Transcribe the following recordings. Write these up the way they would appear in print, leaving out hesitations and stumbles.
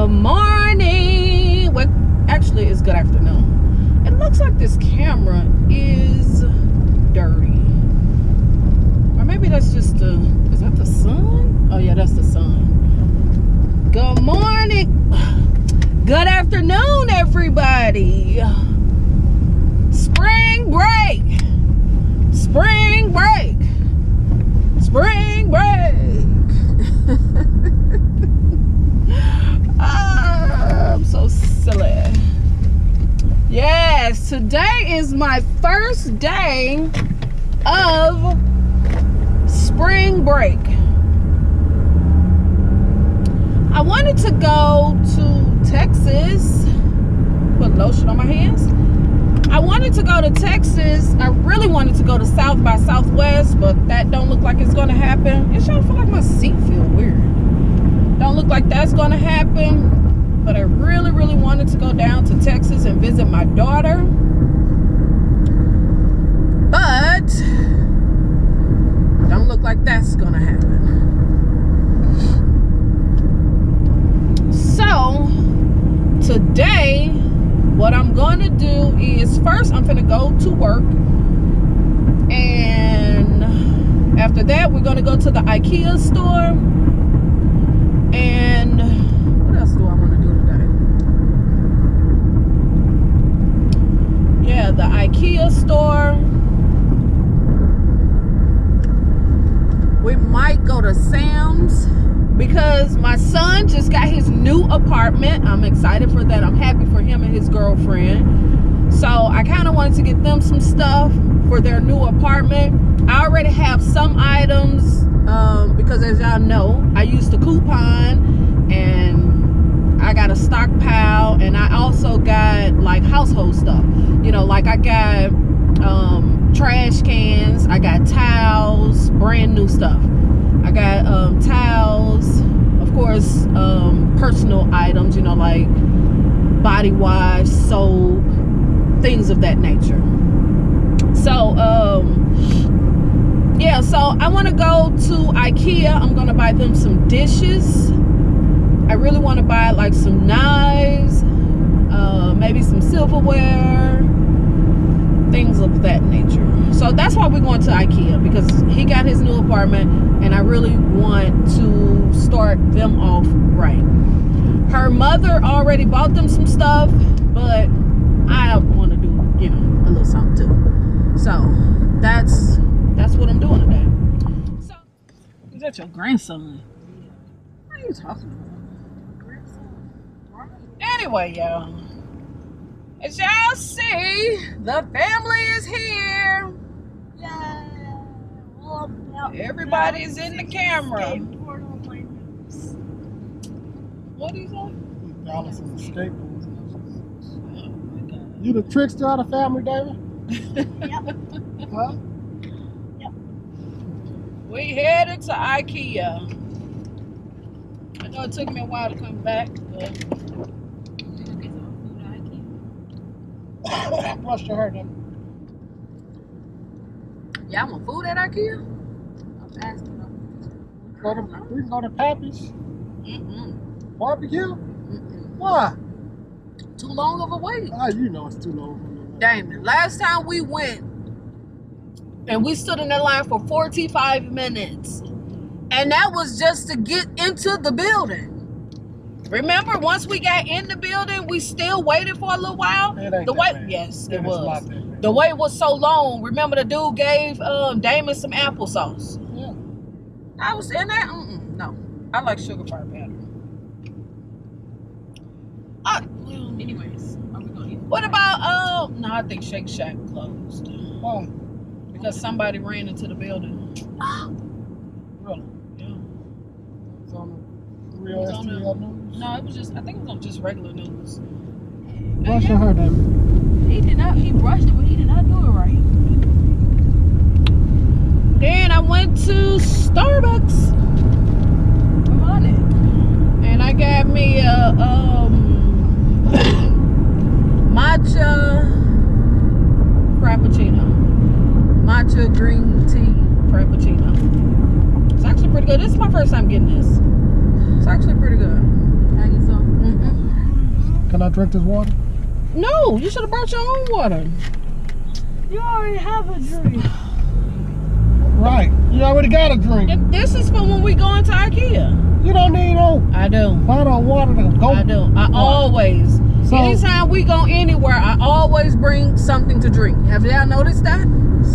Good morning. Well, actually, it's good afternoon. It looks like this camera is dirty. Or maybe that's just the... Is that the sun? Oh, yeah, that's the sun. Good morning. Good afternoon, everybody. Spring break. Spring break. Spring break. I'm so silly. Yes, today is my first day of spring break. I wanted to go to Texas. Put lotion on my hands. I wanted to go to Texas. I really wanted to go to South by Southwest, but that don't look like it's gonna happen. It sure feel like my seat feel weird. Don't look like that's gonna happen. But I really wanted to go down to Texas and visit my daughter. But don't look like that's gonna happen. So today, what I'm gonna do is first I'm gonna go to work, and after that we're gonna go to the Ikea store. And what else do I want to do today? Yeah, the Ikea store. We might go to Sam's because my son just got his new apartment. I'm excited for that. I'm happy for him and his girlfriend. So I kind of wanted to get them some stuff for their new apartment. I already have some items because, as y'all know, I used the coupon and I got a stockpile, and I also got like household stuff. You know, like I got trash cans, I got towels, brand new stuff. I got towels, of course, personal items, you know, like body wash, soap, things of that nature. So yeah, so I want to go to Ikea. I'm gonna buy them some dishes. I really want to buy like some knives, maybe some silverware, things of that nature. So that's why we're going to Ikea, because he got his new apartment and I really want to start them off right. Her mother already bought them some stuff, but I want to do, you know, a little something too. So that's what I'm doing today. So, is that your grandson? What are you talking about? Anyway, y'all, as y'all see, the family is here. Yeah. Everybody's in the camera. What do you say? Dallas is a skateboard. Oh my God. You the trickster of the family, David? Yep. Huh? Yep. We headed to Ikea. I know it took me a while to come back, but Brush your hair, David. y'all want food at Ikea? I'm asking them. We can go to Pappy's. Barbecue? Why? Too long of a wait. Ah, you know it's too long. Damon, last time we went and we stood in that line for 45 minutes, and that was just to get into the building. Remember, once we got in the building, we still waited for a little while. The wait, yes, it was. The wait was so long. Remember, the dude gave Damon some applesauce. Yeah. I was in that. No, I like sugar fry better. Anyways, are we going to eat? What about no, I think Shake Shack closed Why? because somebody ran into the building. Really? Yeah. It's on the real It's on STL news? No, it was just, I think it was on just regular news. Brush your hair, David. He did not. He brushed it, but he did not do it right. Then I went to Starbucks Come on it. and I got me a matcha frappuccino, matcha green tea frappuccino. It's actually pretty good. This is my first time getting this. It's actually pretty good. Can I get some? Can I drink this water? No, you should have brought your own water. You already have a drink. Right. You already got a drink. This is for when we go into IKEA. You don't need no I do. bottle of water to go. I do. I always. So- Anytime we go anywhere, I always bring something to drink. Have y'all noticed that?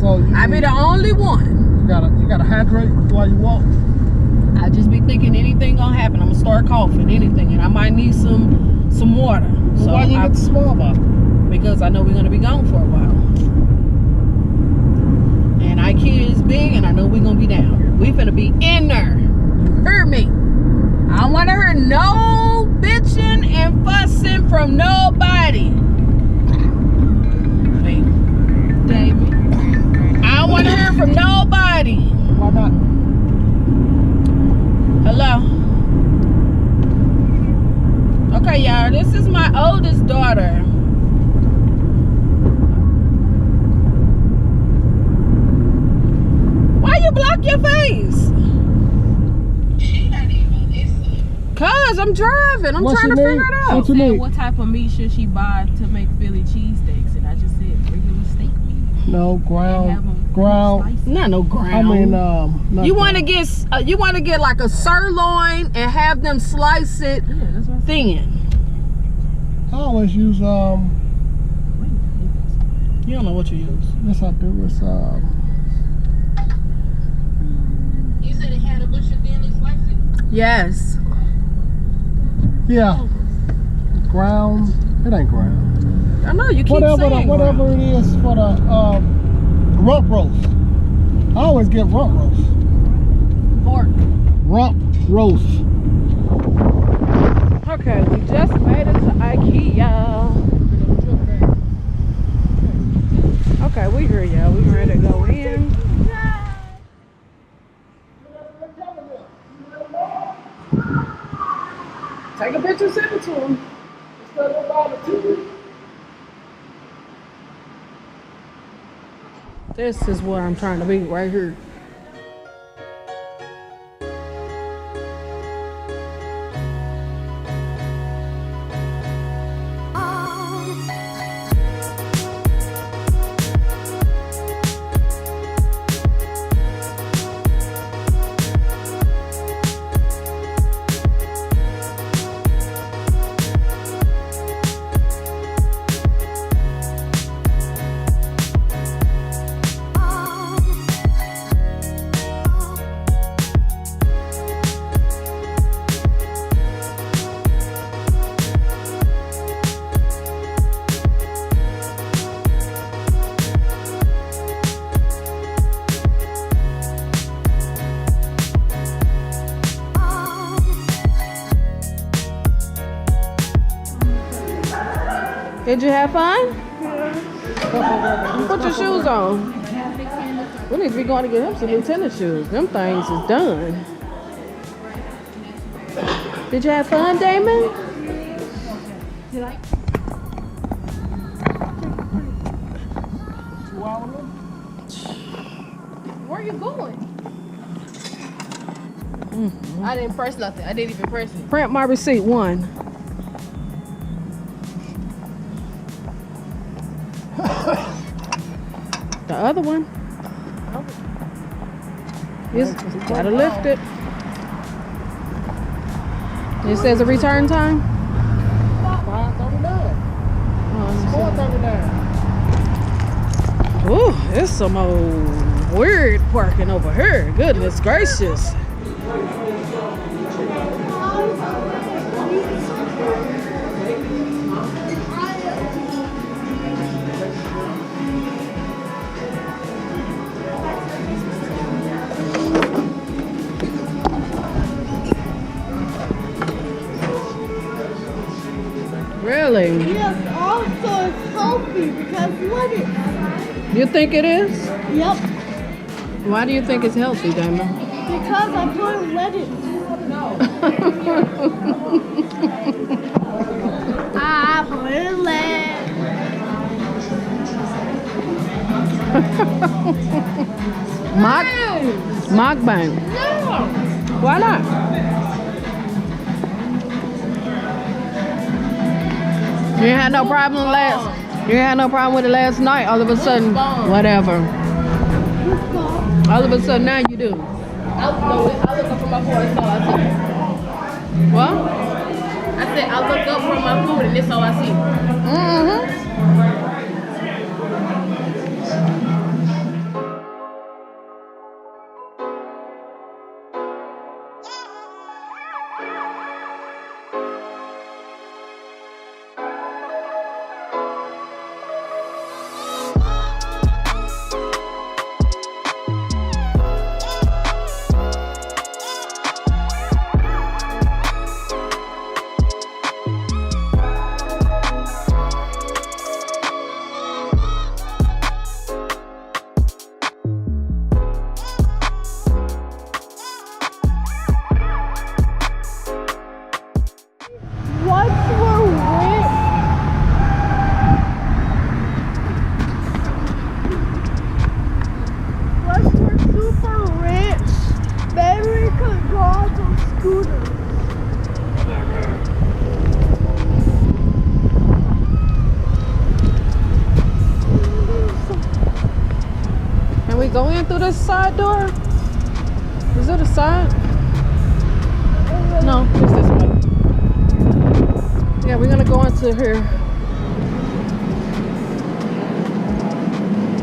So you, I be the only one. you gotta hydrate while you walk. I just be thinking anything gonna happen. I'm gonna start coughing, anything, and I might need some water. So why you get the small bottle? Because I know we're gonna be gone for a while. And IKEA is big, and I know we're gonna be down. We finna be in there. You heard me? I don't wanna hear no bitching and fussing from nobody. David. I don't wanna hear from nobody. Why not? Hello. Okay, y'all. This is my oldest daughter. Why you block your face? She not even listening. Cause I'm driving. I'm What's trying to your figure name? it out. What's your Said, name? what type of meat should she buy to make Philly cheesesteaks? And I just said regular steak meat. No, Have ground. 'em Ground. sliced. Not no ground. I mean, not you want to ground. get like a sirloin and have them slice it Yeah, that's what I said. thin. I always use You don't know what you use. Yes, I do. It's You said it had a butcher thin and sliced it? Yes. yeah, ground. It ain't ground. I know you keep Whatever saying whatever ground. it is for the rump roast. I always get rump roast. Pork. Rump roast. Okay, we just made it to IKEA. Okay, we hear y'all. We ready to go in. Take a picture, send it to him. This is what I'm trying to be right here. Did you have fun? Put your shoes on. We need to be going to get him some new tennis shoes. Them things is done. Did you have fun, Damon? Where are you going? I didn't press nothing. I didn't even press it. Print my receipt, one. The other one. You gotta lift it. It says a return time. 5:39. 4:39. Ooh, it's some old weird parking over here. Goodness gracious. Really? Yes, also it's healthy because look it. You think it is? Yep, Why do you think it's healthy, Damon? because I put lettuce. I put lettuce. Mukbang. No. Why not? You ain't had no problem last. You ain't had no problem with it last night. All of a sudden, whatever. All of a sudden, now you do. I look up from my phone and that's all I see. What? I said I look up from my food and that's all I see. Mm-hmm. Can we go in through this side door? Is it a side? No, it's this way. Yeah, we're gonna go into here.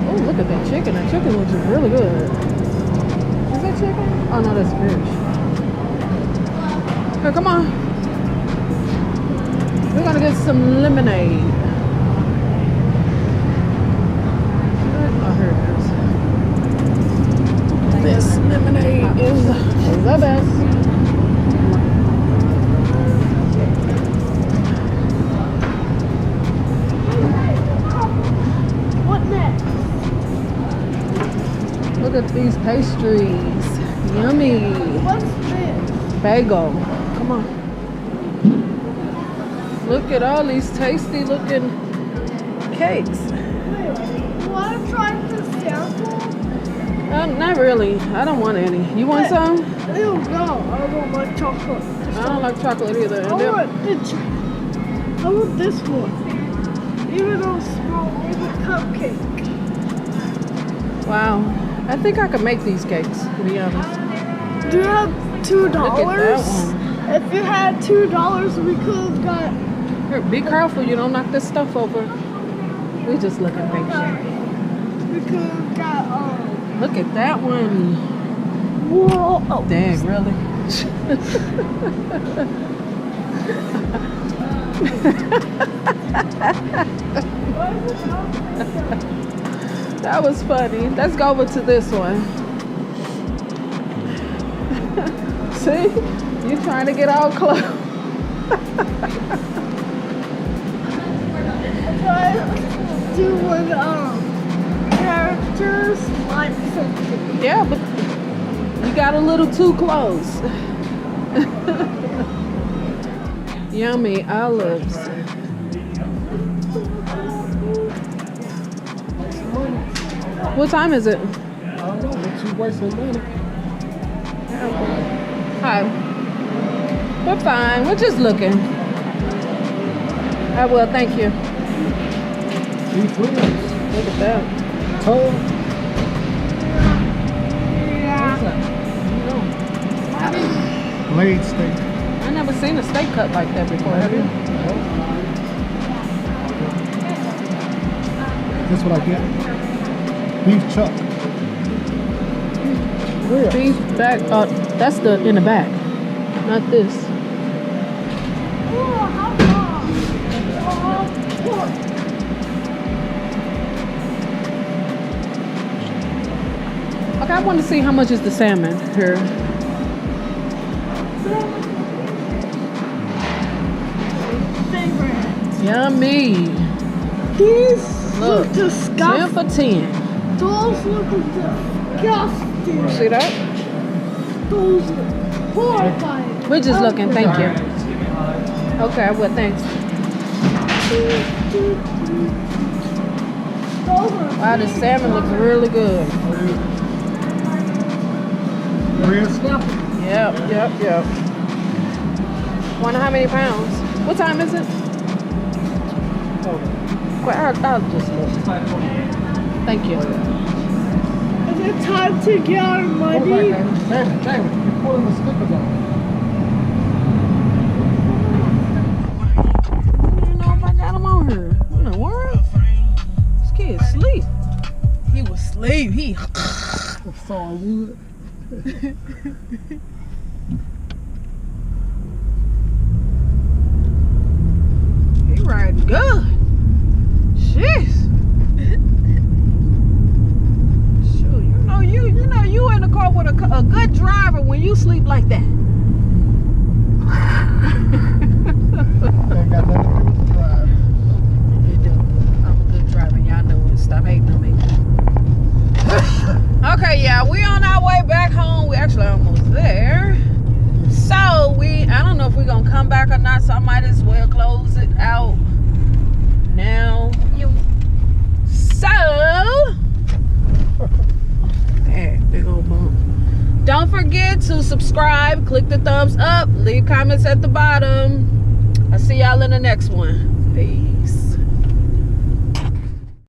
Oh, look at that chicken. That chicken looks really good. Is that chicken? Oh no, that's fish. Here, come on. We're gonna get some lemonade. Oh, here it is. This lemonade is the best. What next? Look at these pastries. Yummy. What's this? Bagel. Come on. Look at all these tasty looking cakes. You want to try the sample? Not really. I don't want any. You want some? Ew, no, I don't like chocolate. I don't like chocolate either. I want this one. Even though it's small, it's a cupcake. Wow. I think I could make these cakes, to be honest. Do you have $2? Look at that one. If you had $2, we could have got. Here, be careful you don't knock this stuff over. We just looking patient. We could have got. Look at that one. Whoa! Oh, Dang, really? That was funny. Let's go over to this one. See? You trying to get all close. doing characters like something. Yeah, but you got a little too close. Yummy olives. What time is it? I don't know, but you wasting money. Hi. We're fine. We're just looking. I will. Thank you. These wheels. Look at that. Toe. Yeah. Blade steak. I never seen a steak cut like that before. Have you? That's what I get. Beef chuck. Where? Beef back. That's the in the back, not this. Okay, I want to see how much is the salmon here. Favorite. Yummy. These Look, look 10 disgusting. for 10. Those look disgusting. See that? Those look horrifying. We're just looking. Thank you. Okay, well, thanks. Wow, the salmon looks really good. Real snapper. Yep. Wonder how many pounds? What time is it? Hold on. Well, I'll just look. Thank you. Is it time to get our Hold money? back, David. David, you're pulling the slippers off. I don't even know if I got him on here. What in the world? This kid asleep. He was asleep. He. It's all wood. He riding good. Jeez. Shoot, you know you in the car with a good driver when you sleep like that. Ain't got nothing to do with the drive. You do. I'm a good driver. Y'all know it. Stop hating on me. Okay, yeah, we on our way back home. We actually almost there. So I don't know if we're gonna come back or not. So I might as well close it out now. So, hey, big old bump. Don't forget to subscribe, click the thumbs up, leave comments at the bottom. I'll see y'all in the next one. Peace.